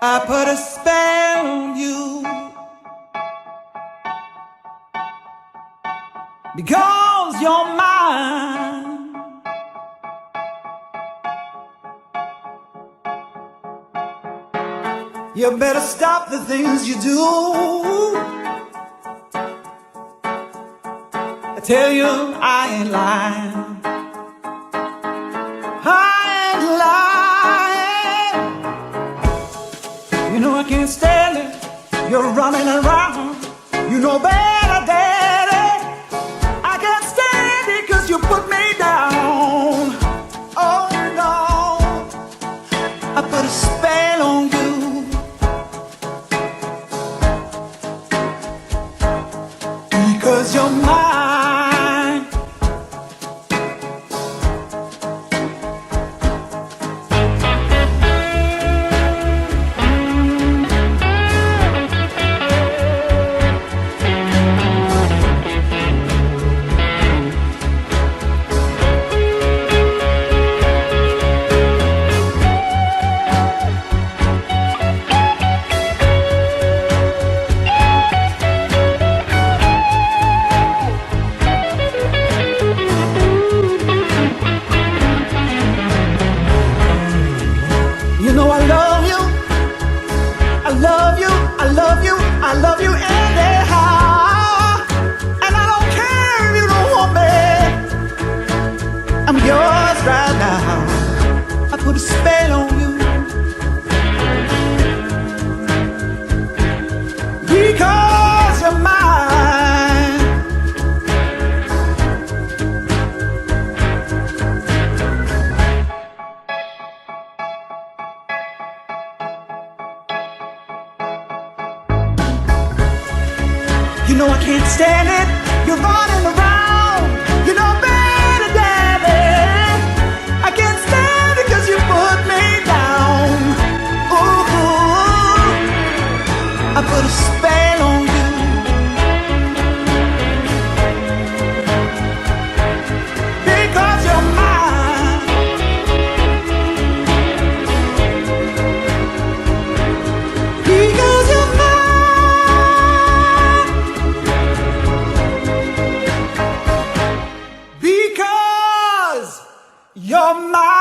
I put a spell on you because you're mine. You better stop the things you do. I tell you I ain't lying. You know I can't stand it. You're running around. You know better, Daddy. I can't stand it 'cause you put me down. Oh no, I put a spell on you because you're mine. You know I love you, I love you, I love you, I love you anyhow. And I don't care if you don't want me, I'm yours right now. I put a spell on you because you're mine. You know I can't stand it. You're running around. You know better, Daddy. I can't stand it 'cause you put me down. Ooh, I put a spell on you because you're mine. Because you're mine. You're mine.